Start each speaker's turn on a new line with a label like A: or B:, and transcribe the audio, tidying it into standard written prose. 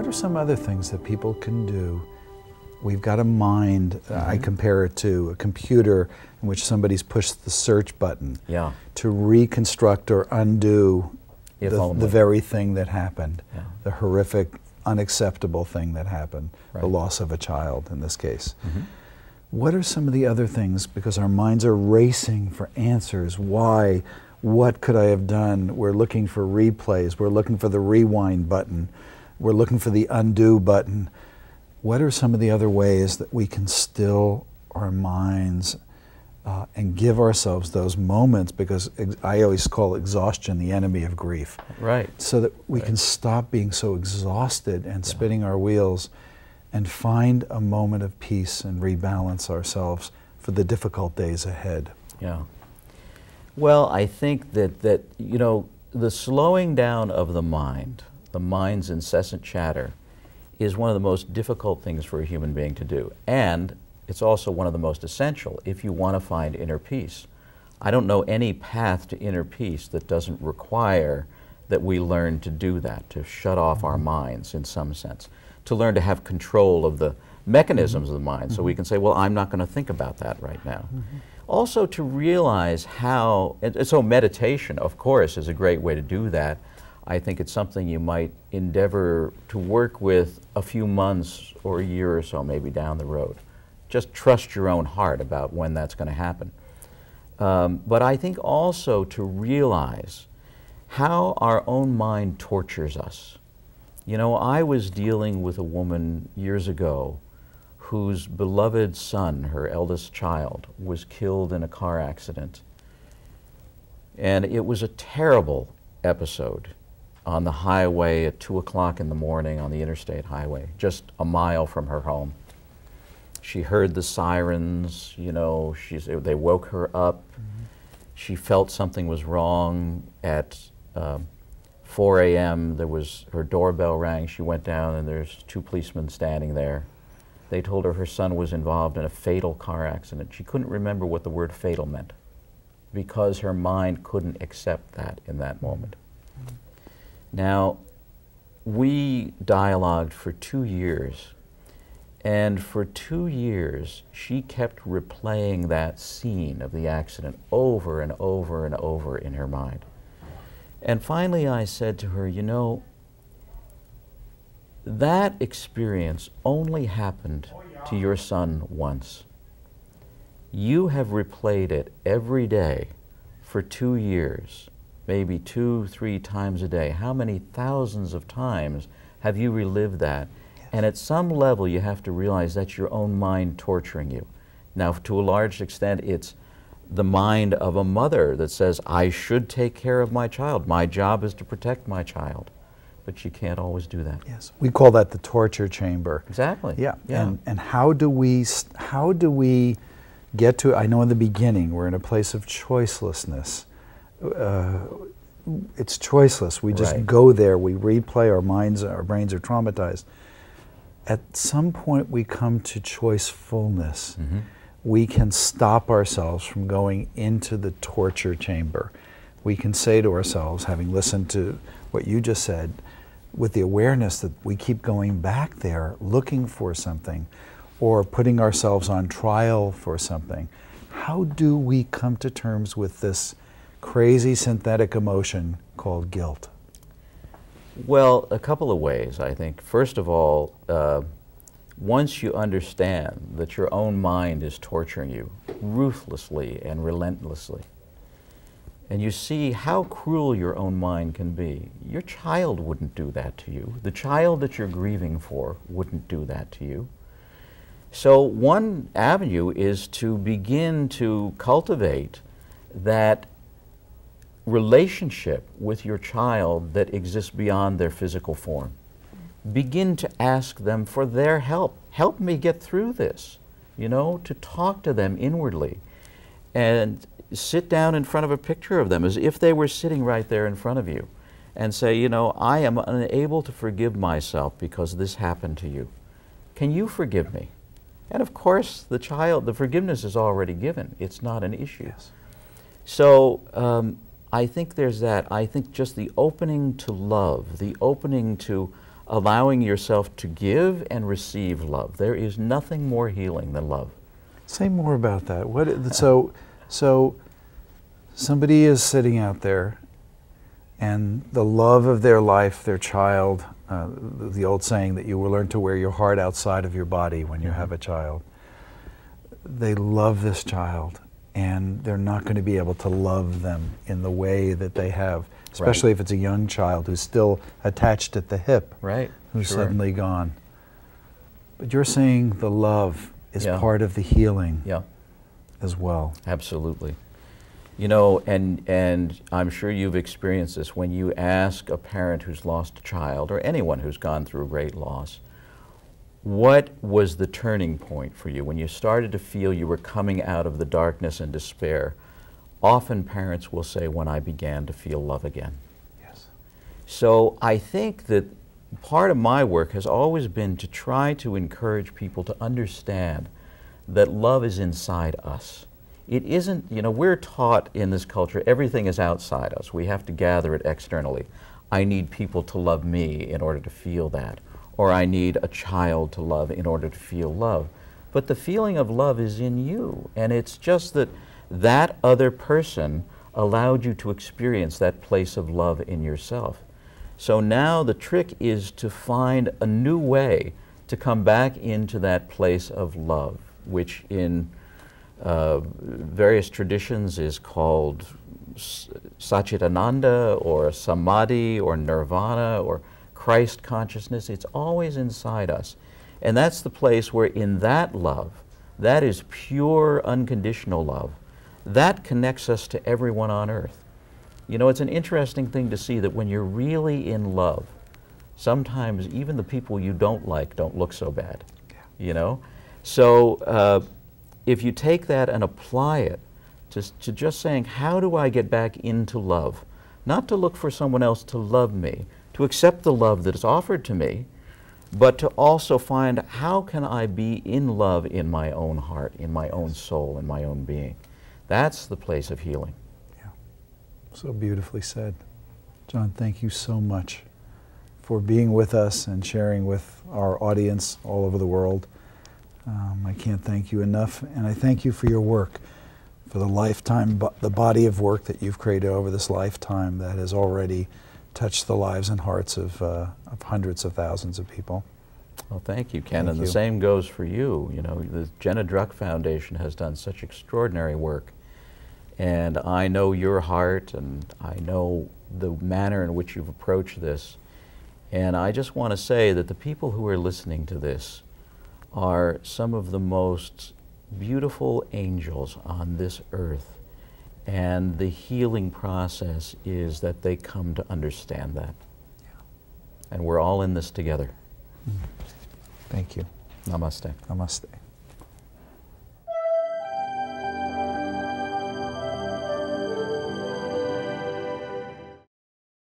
A: are some other things that people can do? We've got a mind, I compare it to a computer in which somebody's pushed the search button to reconstruct or undo the very thing that happened, the horrific, unacceptable thing that happened, the loss of a child in this case. What are some of the other things, because our minds are racing for answers, why, what could I have done? We're looking for replays, we're looking for the rewind button, we're looking for the undo button. What are some of the other ways that we can still our minds and give ourselves those moments, because I always call exhaustion the enemy of grief.
B: Right.
A: So that we can stop being so exhausted and spinning our wheels and find a moment of peace and rebalance ourselves for the difficult days ahead.
B: Yeah. Well, I think that you know, the slowing down of the mind's incessant chatter, is one of the most difficult things for a human being to do. And it's also one of the most essential if you want to find inner peace. I don't know any path to inner peace that doesn't require that we learn to do that, to shut off our minds in some sense, to learn to have control of the mechanisms of the mind, so we can say, well, I'm not going to think about that right now. Also to realize how, and so meditation, of course, is a great way to do that. I think it's something you might endeavor to work with a few months or a year or so maybe down the road. Just trust your own heart about when that's going to happen. But I think also to realize how our own mind tortures us. You know, I was dealing with a woman years ago whose beloved son, her eldest child, was killed in a car accident. And it was a terrible episode on the highway at 2 o'clock in the morning on the interstate highway, just a mile from her home. She heard the sirens, you know, they woke her up. She felt something was wrong. At 4 a.m. her doorbell rang. She went down and there's 2 policemen standing there. They told her son was involved in a fatal car accident. She couldn't remember what the word fatal meant because her mind couldn't accept that in that moment. Now, we dialogued for 2 years, and for 2 years she kept replaying that scene of the accident over and over and over in her mind. And finally I said to her, you know, that experience only happened to your son once. You have replayed it every day for 2 years. Maybe 2-3 times a day. How many thousands of times have you relived that? Yes. And at some level you have to realize that's your own mind torturing you. Now, to a large extent, it's the mind of a mother that says, I should take care of my child. My job is to protect my child. But she can't always do that.
A: Yes, we call that the torture chamber.
B: Exactly.
A: Yeah. And how do we get to, I know in the beginning we're in a place of choicelessness. It's choiceless. We just go there, we replay, our brains are traumatized. At some point we come to choicefulness. We can stop ourselves from going into the torture chamber. We can say to ourselves, having listened to what you just said, with the awareness that we keep going back there looking for something or putting ourselves on trial for something, how do we come to terms with this crazy synthetic emotion called guilt?
B: Well, a couple of ways, I think. First of all, once you understand that your own mind is torturing you ruthlessly and relentlessly, and you see how cruel your own mind can be, your child wouldn't do that to you. The child that you're grieving for wouldn't do that to you. So one avenue is to begin to cultivate that relationship with your child that exists beyond their physical form. Begin to ask them for their help. Help me get through this, you know, to talk to them inwardly. And sit down in front of a picture of them as if they were sitting right there in front of you and say, you know, I am unable to forgive myself because this happened to you. Can you forgive me? And of course, the forgiveness is already given. It's not an issue.
A: Yes.
B: So I think there's that. I think just the opening to love, the opening to allowing yourself to give and receive love. There is nothing more healing than love.
A: Say more about that. So somebody is sitting out there, and the love of their life, their child, the old saying that you will learn to wear your heart outside of your body when you have a child. They love this child, and they're not going to be able to love them in the way that they have, especially if it's a young child who's still attached at the hip, who's suddenly gone. But you're saying the love is part of the healing as well.
B: Absolutely. You know, and I'm sure you've experienced this when you ask a parent who's lost a child, or anyone who's gone through a great loss, what was the turning point for you when you started to feel you were coming out of the darkness and despair? Often parents will say, when I began to feel love again.
A: Yes.
B: So I think that part of my work has always been to try to encourage people to understand that love is inside us. It isn't, you know, we're taught in this culture everything is outside us. We have to gather it externally. I need people to love me in order to feel that. Or I need a child to love in order to feel love. But the feeling of love is in you. And it's just that that other person allowed you to experience that place of love in yourself. So now the trick is to find a new way to come back into that place of love, which in various traditions is called Satchitananda or Samadhi or Nirvana or Christ consciousness. It's always inside us. And that's the place where in that love, that is pure unconditional love, that connects us to everyone on earth. You know, it's an interesting thing to see that when you're really in love, sometimes even the people you don't like don't look so bad, you know? So if you take that and apply it to just saying, how do I get back into love? Not to look for someone else to love me, to accept the love that is offered to me, but to also find how can I be in love in my own heart, in my own soul, in my own being. That's the place of healing.
A: Yeah, so beautifully said. John, thank you so much for being with us and sharing with our audience all over the world. I can't thank you enough, and I thank you for your work, for the lifetime, the body of work that you've created over this lifetime that has already touched the lives and hearts of hundreds of thousands of people.
B: Well, thank you, Ken, and the same goes for you. You know, the Jenna Druck Foundation has done such extraordinary work, and I know your heart, and I know the manner in which you've approached this, and I just want to say that the people who are listening to this are some of the most beautiful angels on this earth, and the healing process is that they come to understand that. And we're all in this together.
A: Thank you.
B: Namaste.
A: Namaste.